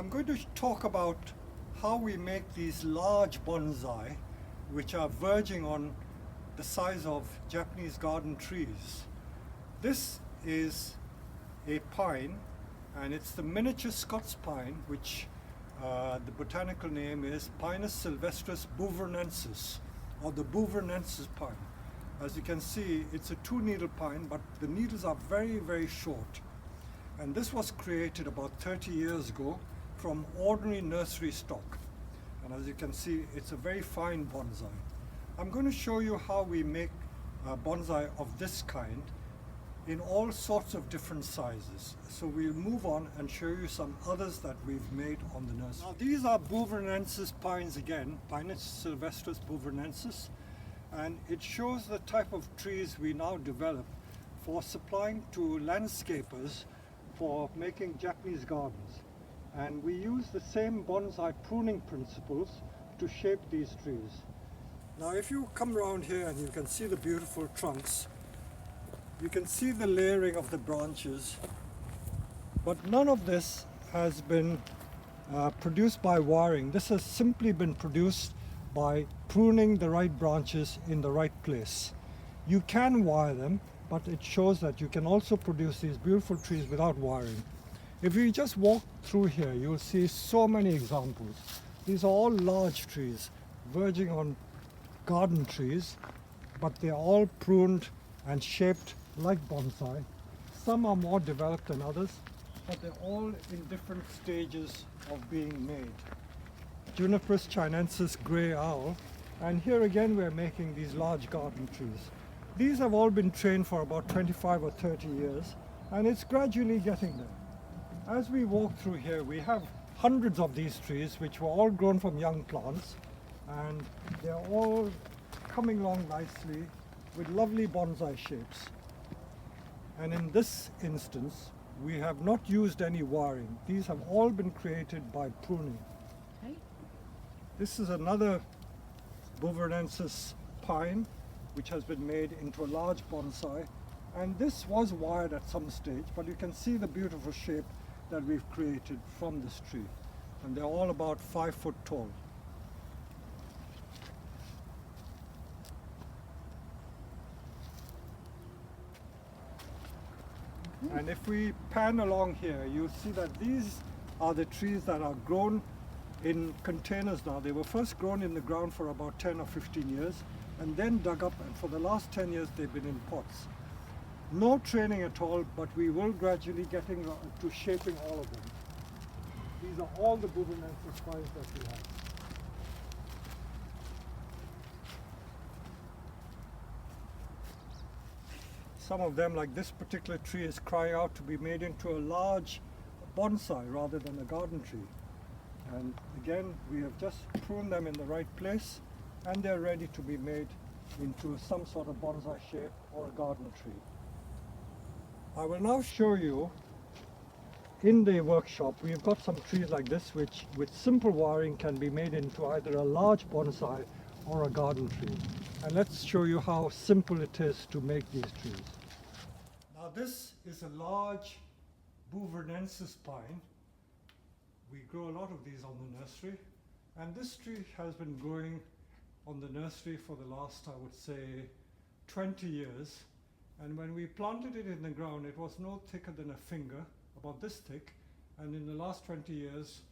I'm going to talk about how we make these large bonsai, which are verging on the size of Japanese garden trees. This is a pine, and it's the miniature Scots pine, which the botanical name is Pinus sylvestris beuvronensis, or the Beuvronenesis pine. As you can see, it's a two-needle pine, but the needles are very, very short. And this was created about 30 years ago from ordinary nursery stock. And as you can see, it's a very fine bonsai. I'm going to show you how we make a bonsai of this kind in all sorts of different sizes. So we'll move on and show you some others that we've made on the nursery. Now these are Beuvronensis pines again, Pinus sylvestris beuvronensis, and it shows the type of trees we now develop for supplying to landscapers for making Japanese gardens. And we use the same bonsai pruning principles to shape these trees. Now if you come around here and you can see the beautiful trunks, you can see the layering of the branches, but none of this has been produced by wiring. This has simply been produced by pruning the right branches in the right place. You can wire them, but it shows that you can also produce these beautiful trees without wiring. If you just walk through here, you'll see so many examples. These are all large trees, verging on garden trees, but they're all pruned and shaped like bonsai. Some are more developed than others, but they're all in different stages of being made. Juniperus chinensis grey owl, and here again we're making these large garden trees. These have all been trained for about 25 or 30 years, and it's gradually getting there. As we walk through here, we have hundreds of these trees which were all grown from young plants, and they're all coming along nicely with lovely bonsai shapes. And in this instance, we have not used any wiring. These have all been created by pruning. Okay. This is another Beuvronensis pine, which has been made into a large bonsai. And this was wired at some stage, but you can see the beautiful shape that we've created from this tree. And they're all about 5 foot tall. And if we pan along here, you'll see that these are the trees that are grown in containers now. They were first grown in the ground for about 10 or 15 years and then dug up, and for the last 10 years they've been in pots. No training at all, but we will gradually getting to shaping all of them. These are all the Beuvronensis pines that we have. Some of them, like this particular tree, is crying out to be made into a large bonsai rather than a garden tree. And again, we have just pruned them in the right place, and they're ready to be made into some sort of bonsai shape or a garden tree. I will now show you in the workshop. We've got some trees like this which with simple wiring can be made into either a large bonsai or a garden tree. And let's show you how simple it is to make these trees. Now this is a large Beuvronensis pine. We grow a lot of these on the nursery, and this tree has been growing on the nursery for the last, I would say, 20 years. And when we planted it in the ground, it was no thicker than a finger, about this thick, and in the last 20 years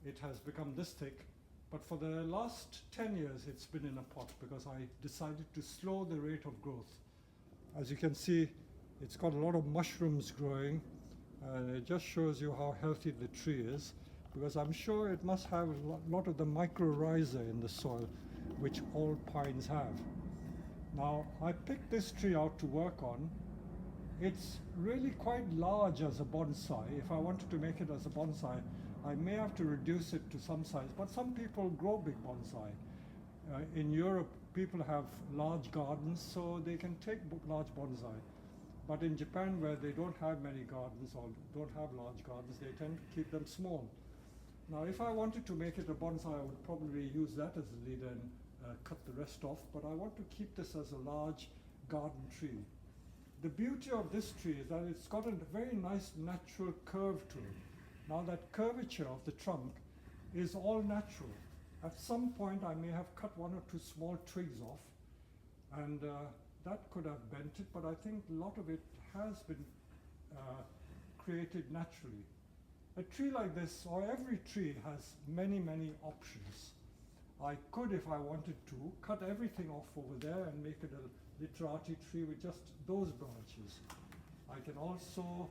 it has become this thick. But for the last 10 years it's been in a pot because I decided to slow the rate of growth. As you can see, it's got a lot of mushrooms growing, and it just shows you how healthy the tree is, because I'm sure it must have a lot of the mycorrhiza in the soil, which all pines have. Now I picked this tree out to work on. It's really quite large as a bonsai. If I wanted to make it as a bonsai, I may have to reduce it to some size, but some people grow big bonsai. In Europe, people have large gardens, so they can take large bonsai. But in Japan, where they don't have many gardens or don't have large gardens, they tend to keep them small. Now, if I wanted to make it a bonsai, I would probably use that as a leader and cut the rest off, but I want to keep this as a large garden tree. The beauty of this tree is that it's got a very nice natural curve to it. Now that curvature of the trunk is all natural. At some point I may have cut one or two small twigs off, and that could have bent it, but I think a lot of it has been created naturally. A tree like this, or every tree, has many, many options. I could, if I wanted to, cut everything off over there and make it a literati tree with just those branches. I can also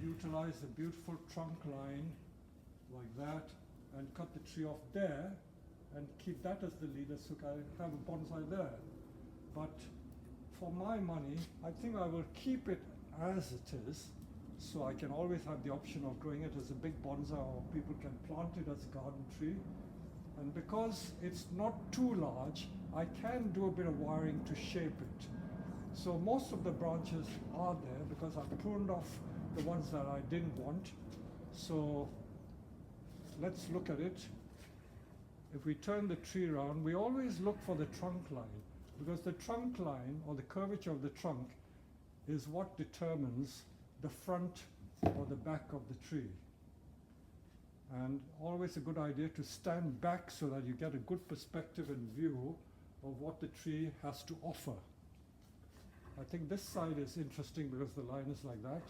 utilize the beautiful trunk line like that and cut the tree off there and keep that as the leader, so I have a bonsai there. But for my money, I think I will keep it as it is, so I can always have the option of growing it as a big bonsai, or people can plant it as a garden tree. And because it's not too large, I can do a bit of wiring to shape it. So most of the branches are there because I've pruned off the ones that I didn't want. So let's look at it. If we turn the tree around, we always look for the trunk line, because the trunk line, or the curvature of the trunk, is what determines the front or the back of the tree. And always a good idea to stand back so that you get a good perspective and view of what the tree has to offer. I think this side is interesting because the line is like that.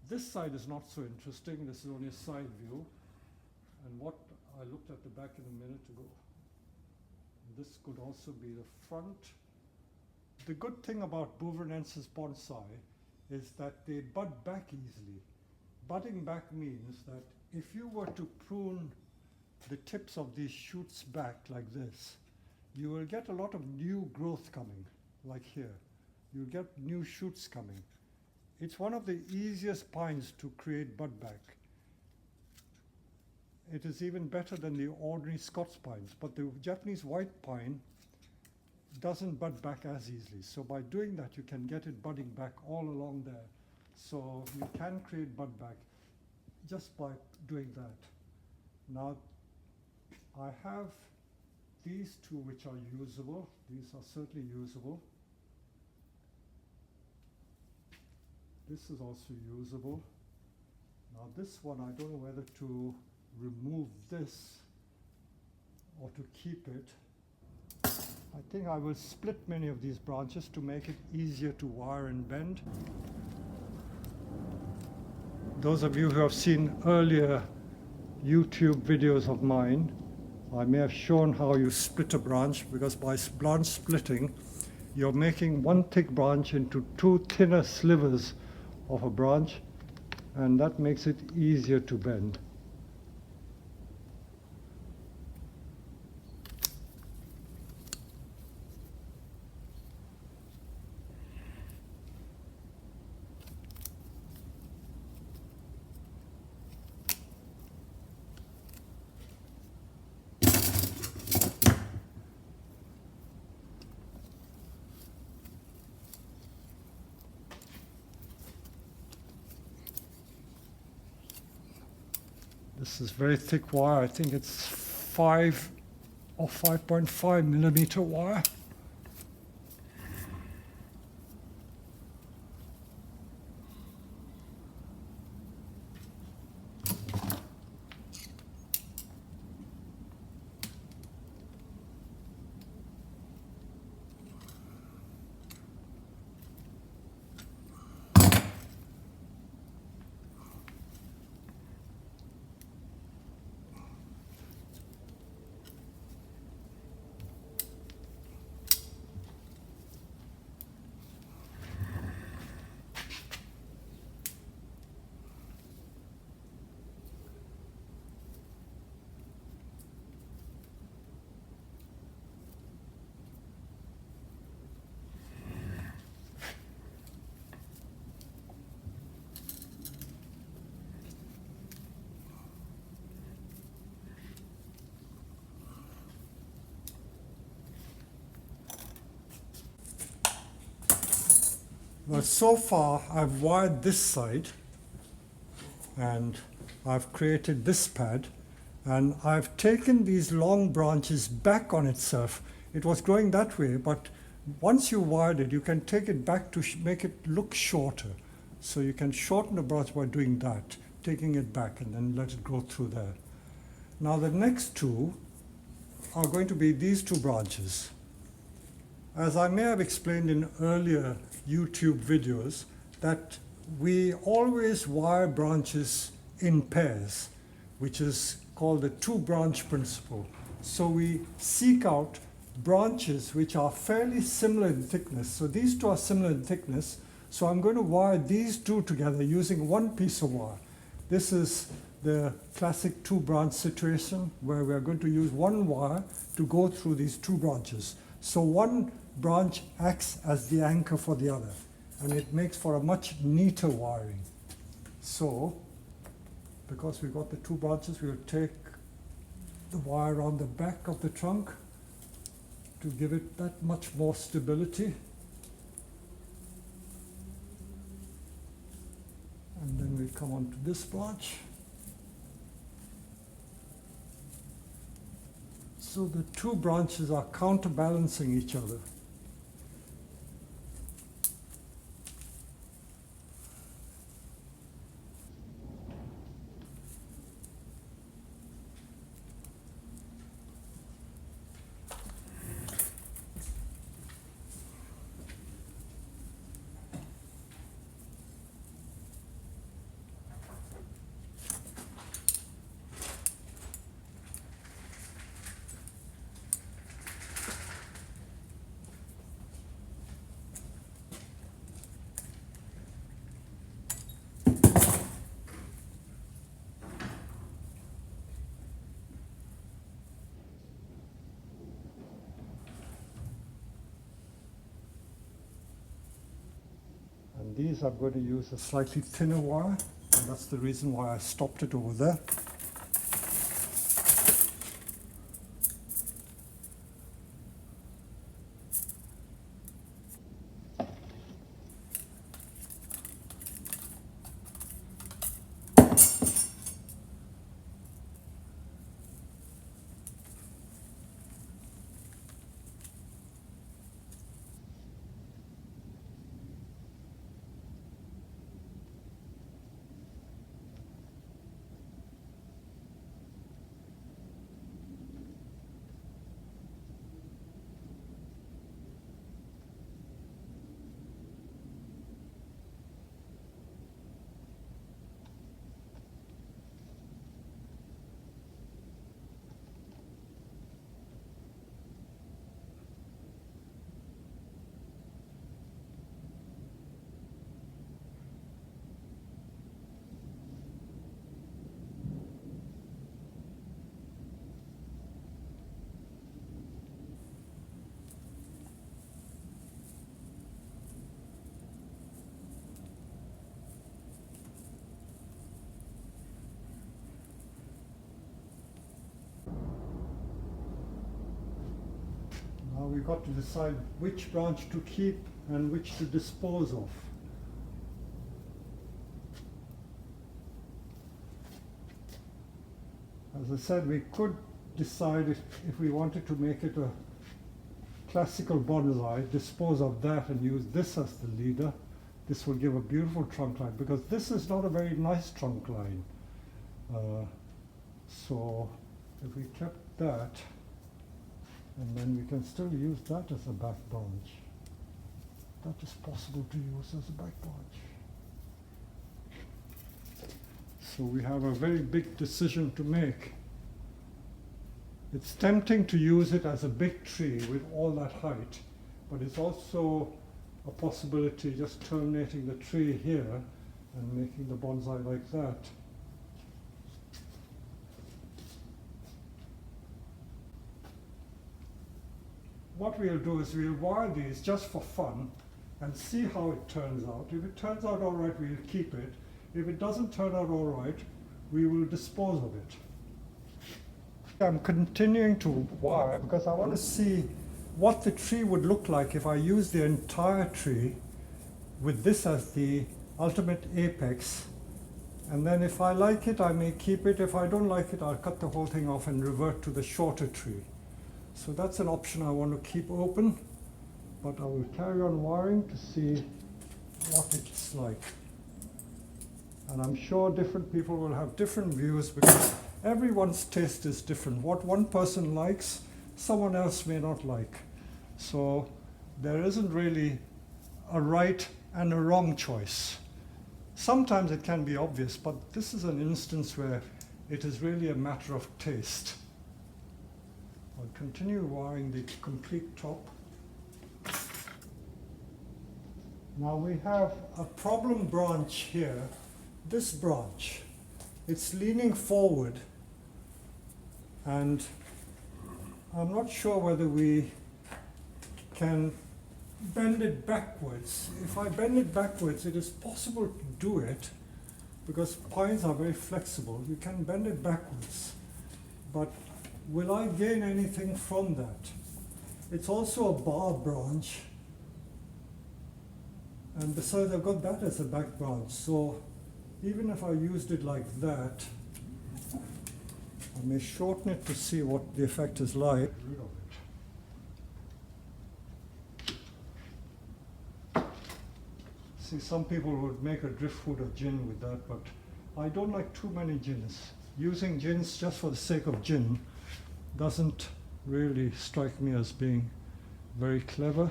This side is not so interesting. This is only a side view. And what I looked at the back in a minute ago. This could also be the front. The good thing about Beuvronensis bonsai is that they bud back easily. Budding back means that if you were to prune the tips of these shoots back like this, you will get a lot of new growth coming, like here. You'll get new shoots coming. It's one of the easiest pines to create bud back. It is even better than the ordinary Scots pines, but the Japanese white pine doesn't bud back as easily. So by doing that, you can get it budding back all along there. So you can create bud back just by doing that. Now, I have these two which are usable. These are certainly usable. This is also usable. Now this one, I don't know whether to remove this or to keep it. I think I will split many of these branches to make it easier to wire and bend. Those of you who have seen earlier YouTube videos of mine, I may have shown how you split a branch, because by branch splitting, you're making one thick branch into two thinner slivers of a branch, and that makes it easier to bend. This is very thick wire. I think it's 5 or 5.5 millimeter wire. Well, so far I've wired this side and I've created this pad, and I've taken these long branches back on itself. It was growing that way, but once you wired it, you can take it back to make it look shorter. So you can shorten the branch by doing that. taking it back and then let it go through there. Now the next two are going to be these two branches. As I may have explained in earlier YouTube videos, that we always wire branches in pairs, which is called the two-branch principle. So we seek out branches which are fairly similar in thickness. So these two are similar in thickness. So I'm going to wire these two together using one piece of wire. This is the classic two-branch situation where we are going to use one wire to go through these two branches. So one branch acts as the anchor for the other, and it makes for a much neater wiring. So, because we've got the two branches, we'll take the wire on the back of the trunk to give it that much more stability. And then we come on to this branch. So the two branches are counterbalancing each other. And these I'm going to use a slightly thinner wire, and that's the reason why I stopped it over there. Now we've got to decide which branch to keep and which to dispose of. As I said, we could decide if we wanted to make it a classical bonsai, dispose of that and use this as the leader. This will give a beautiful trunk line, because this is not a very nice trunk line. So if we kept that, and then we can still use that as a back branch. That is possible to use as a back branch. So we have a very big decision to make. It's tempting to use it as a big tree with all that height, but it's also a possibility just terminating the tree here and making the bonsai like that. What we'll do is we'll wire these just for fun and see how it turns out. If it turns out all right, we'll keep it. If it doesn't turn out all right, we will dispose of it. I'm continuing to wire because I want to see what the tree would look like if I use the entire tree with this as the ultimate apex. And then if I like it, I may keep it. If I don't like it, I'll cut the whole thing off and revert to the shorter tree. So that's an option I want to keep open, but I will carry on wiring to see what it's like. And I'm sure different people will have different views because everyone's taste is different. What one person likes, someone else may not like. So there isn't really a right and a wrong choice. Sometimes it can be obvious, but this is an instance where it is really a matter of taste. I'll continue wiring the complete top. Now we have a problem branch here. This branch, it's leaning forward, and I'm not sure whether we can bend it backwards. If I bend it backwards, it is possible to do it because pines are very flexible. You can bend it backwards, but will I gain anything from that? It's also a bar branch, and besides I've got that as a back branch, so even if I used it like that, I may shorten it to see what the effect is like. See, some people would make a driftwood or gin with that, but I don't like too many gins. Using gins just for the sake of gin doesn't really strike me as being very clever.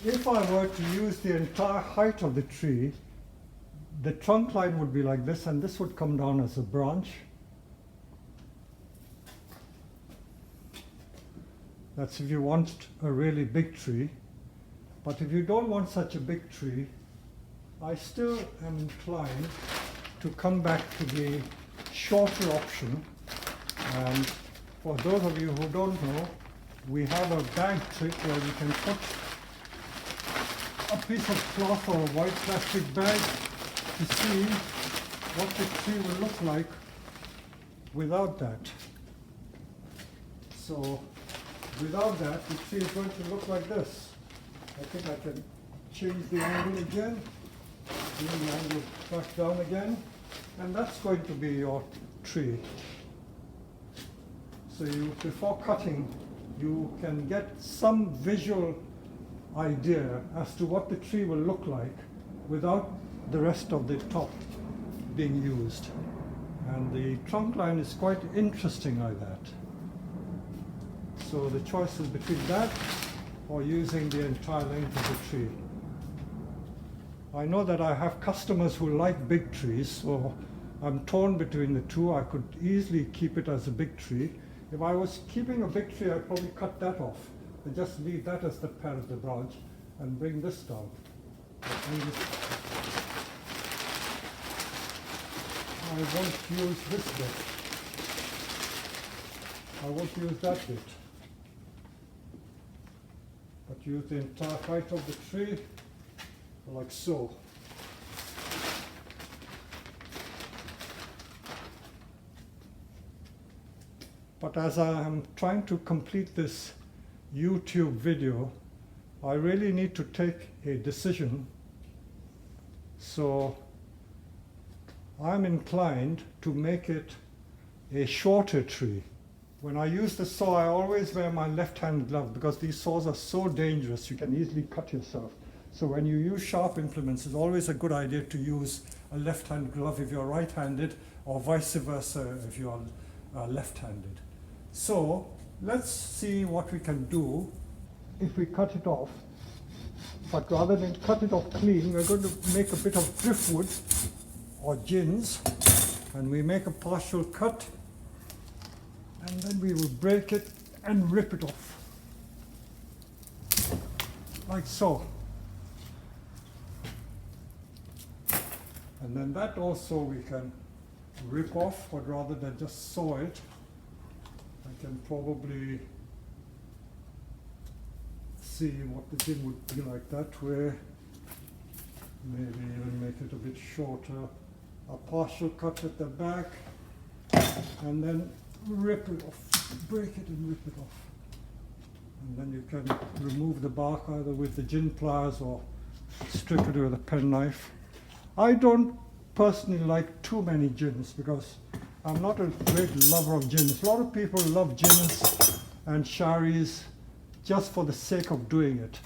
If I were to use the entire height of the tree, the trunk line would be like this, and this would come down as a branch. That's if you want a really big tree. But if you don't want such a big tree, I still am inclined to come back to the shorter option. And for those of you who don't know, we have a bag trick where you can put a piece of cloth or a white plastic bag to see what the tree will look like without that. So without that, the tree is going to look like this. I think I can change the angle again, bring the angle back down again, and that's going to be your tree. So you, before cutting, you can get some visual idea as to what the tree will look like without the rest of the top being used. And the trunk line is quite interesting like that. So the choice is between that or using the entire length of the tree. I know that I have customers who like big trees, so I'm torn between the two. I could easily keep it as a big tree. If I was keeping a big tree, I'd probably cut that off and just leave that as the pair of the branch and bring this down. I won't use this bit. I won't use that bit. But use the entire height of the tree, like so. But as I am trying to complete this YouTube video, I really need to take a decision. So I'm inclined to make it a shorter tree. When I use the saw, I always wear my left-hand glove because these saws are so dangerous, you can easily cut yourself. So when you use sharp implements, it's always a good idea to use a left-hand glove if you're right-handed, or vice versa if you're left-handed. So let's see what we can do if we cut it off. But rather than cut it off clean, we're going to make a bit of driftwood or gins, and we make a partial cut, and then we will break it and rip it off, like so. And then that also we can rip off, but rather than just saw it, I can probably see what the gin would be like that way. Maybe even make it a bit shorter. A partial cut at the back, and then rip it off, break it and rip it off. And then you can remove the bark either with the gin pliers or strip it with a penknife. I don't personally like too many gins because I'm not a great lover of gins. A lot of people love gins and sherries just for the sake of doing it.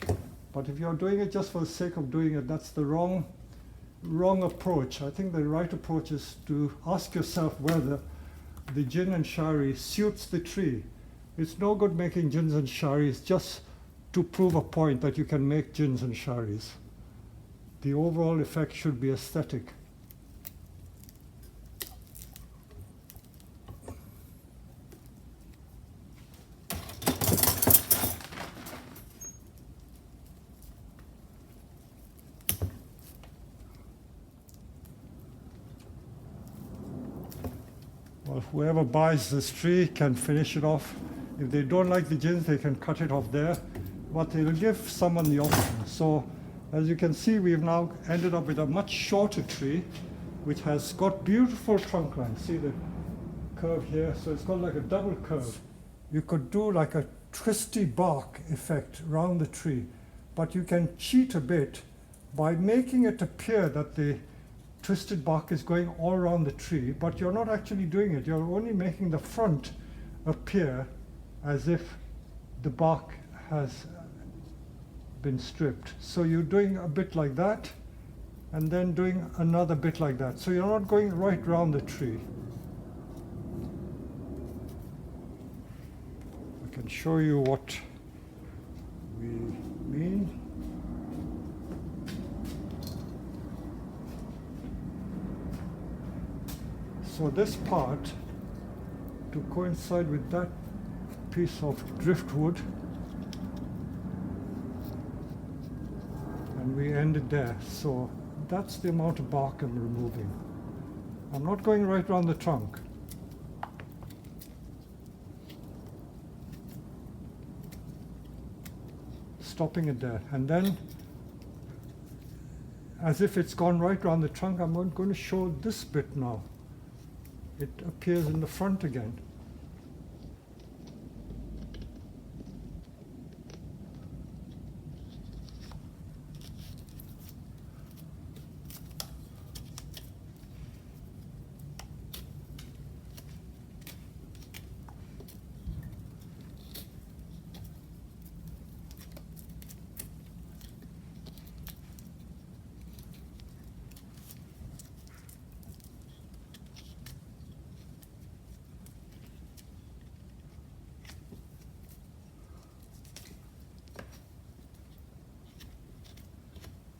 But if you're doing it just for the sake of doing it, that's the wrong wrong approach. I think the right approach is to ask yourself whether the gin and shari suits the tree. It's no good making gins and sharis just to prove a point that you can make gins and sharis. The overall effect should be aesthetic. Well, whoever buys this tree can finish it off. If they don't like the gins, they can cut it off there, but it'll give someone the option. So, as you can see, we've now ended up with a much shorter tree, which has got beautiful trunk lines. See the curve here? So it's got like a double curve. You could do like a twisty bark effect around the tree, but you can cheat a bit by making it appear that the twisted bark is going all around the tree, but you're not actually doing it. You're only making the front appear as if the bark has been stripped. So you're doing a bit like that, and then doing another bit like that. So you're not going right around the tree. I can show you what we mean. So this part, to coincide with that piece of driftwood, and we ended there. So that's the amount of bark I'm removing. I'm not going right around the trunk. Stopping it there. And then, as if it's gone right around the trunk, I'm going to show this bit now. It appears in the front again.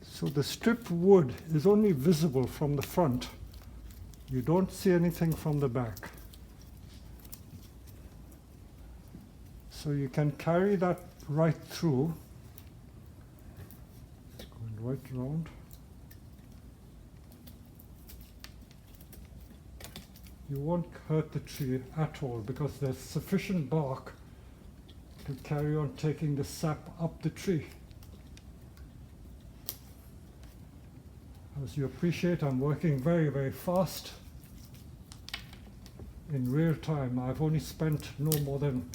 So the stripped wood is only visible from the front. You don't see anything from the back. So you can carry that right through, going right around. You won't hurt the tree at all because there's sufficient bark to carry on taking the sap up the tree. As you appreciate, I'm working very, very fast. In real time, I've only spent no more than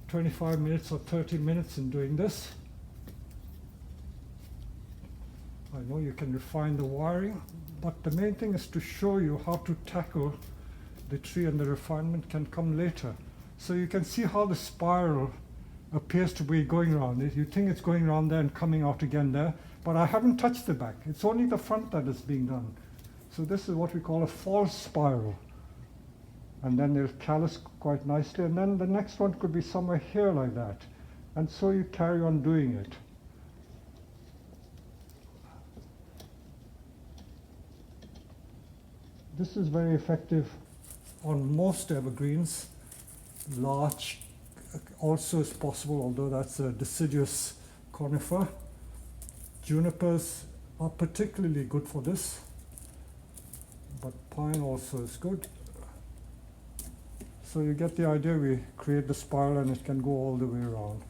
25 minutes or 30 minutes in doing this. I know you can refine the wiring, but the main thing is to show you how to tackle the tree, and the refinement can come later. So you can see how the spiral appears to be going around it. You think it's going around there and coming out again there, but I haven't touched the back. It's only the front that is being done. So this is what we call a false spiral. And then they'll callus quite nicely, and then the next one could be somewhere here like that. And so you carry on doing it. This is very effective on most evergreens. Larch also is possible, although that's a deciduous conifer. Junipers are particularly good for this, but pine also is good. So you get the idea. We create the spiral and it can go all the way around.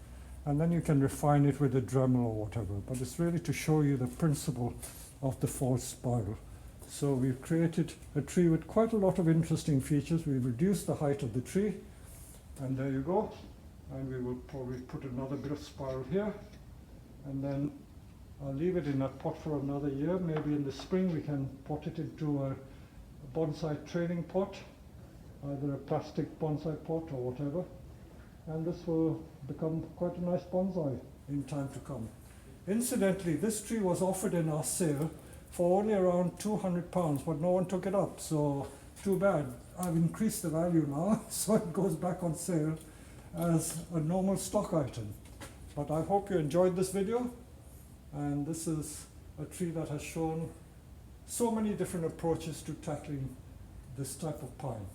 And then you can refine it with a Dremel or whatever, but it's really to show you the principle of the false spiral. So we've created a tree with quite a lot of interesting features. We've reduced the height of the tree, and there you go. And we will probably put another bit of spiral here, and then I'll leave it in that pot for another year. Maybe in the spring we can pot it into a bonsai training pot, either a plastic bonsai pot or whatever, and this will become quite a nice bonsai in time to come. Incidentally, this tree was offered in our sale for only around 200 pounds, but no one took it up, so too bad. I've increased the value now, so it goes back on sale as a normal stock item. But I hope you enjoyed this video, and this is a tree that has shown so many different approaches to tackling this type of pine.